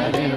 Namah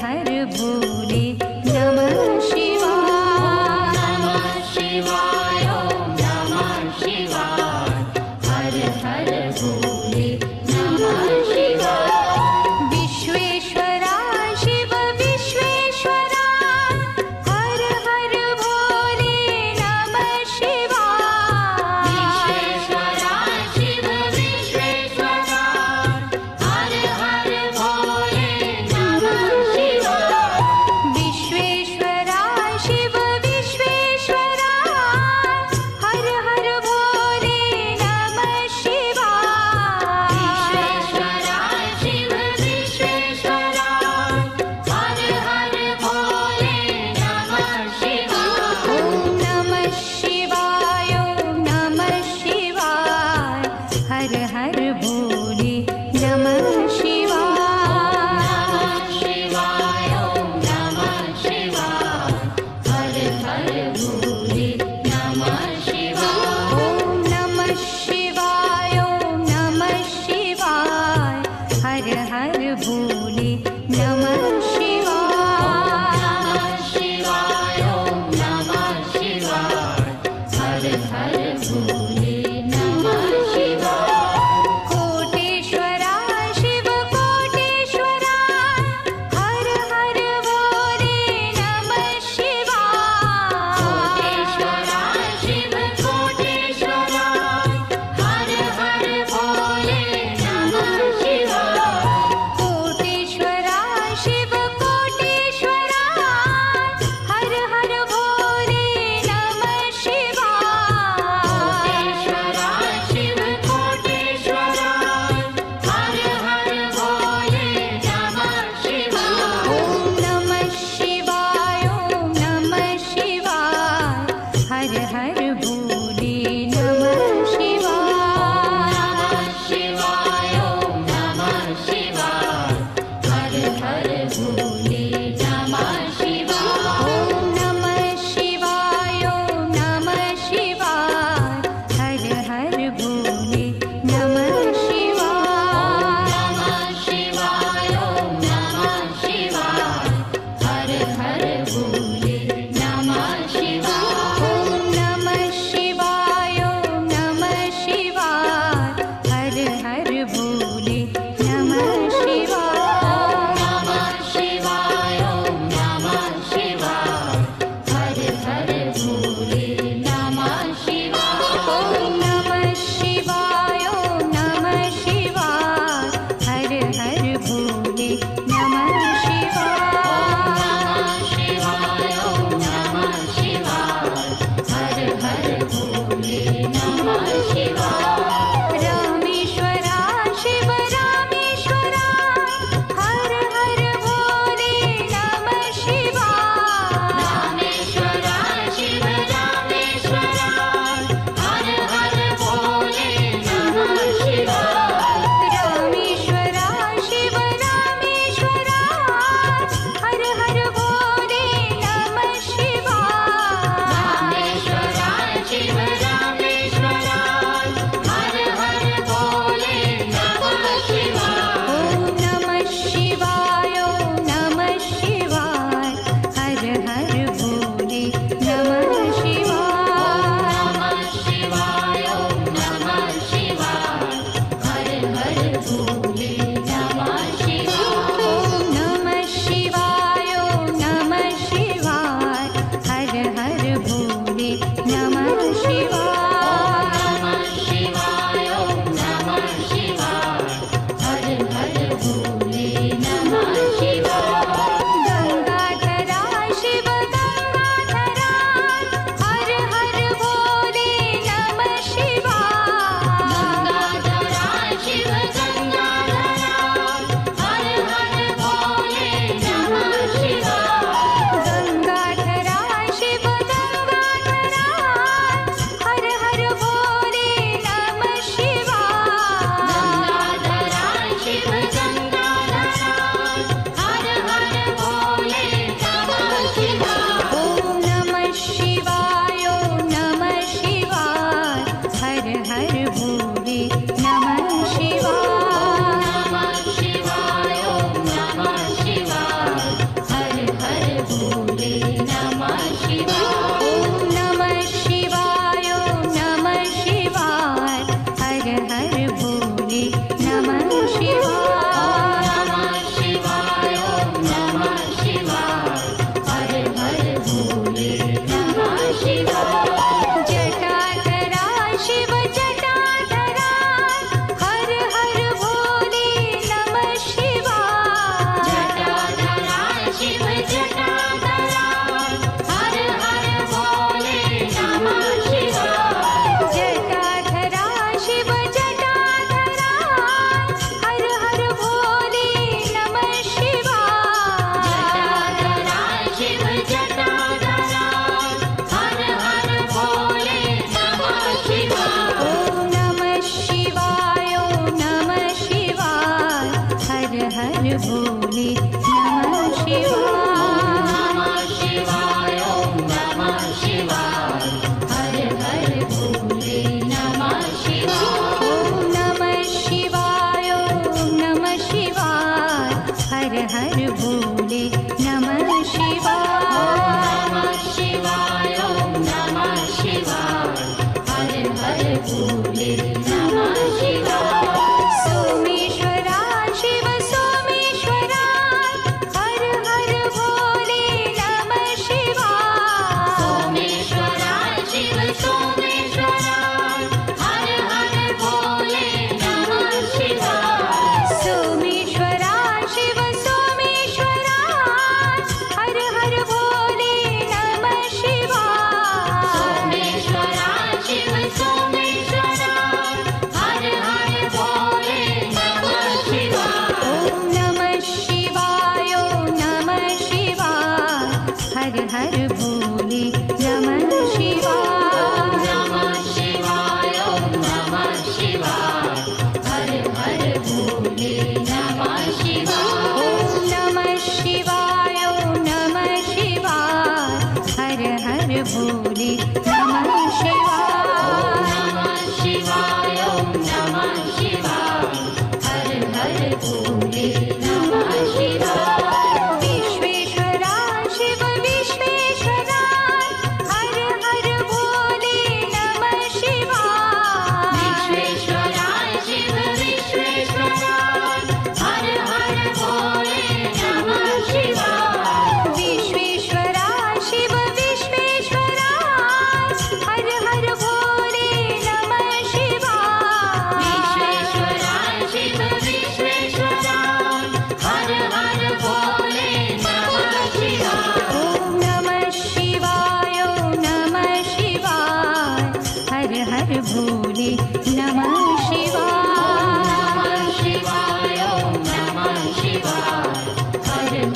हर भोले नमः शिवाय। नमः शिवाय ओम नमः शिवाय हर हर भोले नमः शिवाय। विश्वेश्वरा शिव विश्वेश्वरा हर हर भोले नमः शिवाय। विश्वेश्वरा शिव विश्वेश्वरा हर हर भोले नमः शिवाय। विश्वेश्वरा शिव विश्वेश्वरा हर हर भोले नमः शिवाय। विश्वेश्वरा शिव विश्वेश्वरा हर हर भोले नमः शिवाय। ओम नमः शिवाय ओम नमः शिवाय हर हर भोले नमः शिवाय। नमः शिवाय ओम नमः शिवाय हर हर भोले नमः शिवाय। ओम नमः शिवाय ओम नमः शिवाय हर हर भोले नमः शिवाय। नमः शिवाय ओम नमः शिवाय हर हर भोले नमः शिवाय। कोटेश्वरा शिव कोटेश्वरा हर हर भोले नमः शिवाय। कोटेश्वरा शिव कोटेश्वरा हर हर भोले नमः शिवाय। कोटेश्वरा शिव कोटेश्वरा हर हर भोले नमः शिवाय। कोटेश्वरा शिव कोटेश्वरा हर हर भोले नमः शिवाय। ओम नमः शिवाय ओम नमः शिवाय हर हर भोले नमः शिवाय। नमः शिवाय ओम नमः शिवाय हर हर भोले नमः शिवाय। ओम नमः शिवाय ओम नमः शिवाय हर हर भोले नमः शिवाय। नमः शिवाय ओम नमः शिवाय हर हर भोले नमः शिवाय। ओम नमः शिवाय ओम नमः शिवाय हर हर भोले नमः शिवाय। नमः शिवाय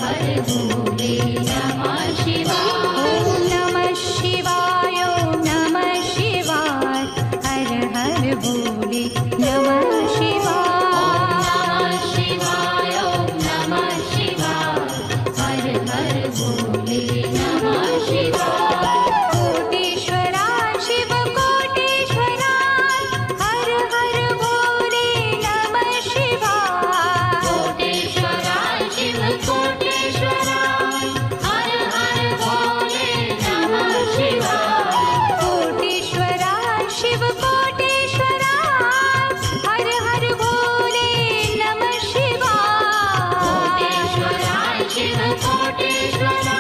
हर भोले नमः शिवाय ॐ नमः शिवाय ॐ नमः शिवाय हर हर भोले नमः शिवाय नमः शिवाय नमः शिवाय हर हर भोले नमः शिवाय कोटेश्वरा शिव कोटेश्वरा हर हर भोले नमः शिवाय कोटेश्वरा शिव कोटेश्वरा हर हर भोले नमः शिवाय कोटेश्वरा शिव कोटेश्वरा हर हर भोले नमः शिवाय कोटेश्वरा शिव कोटेश्वरा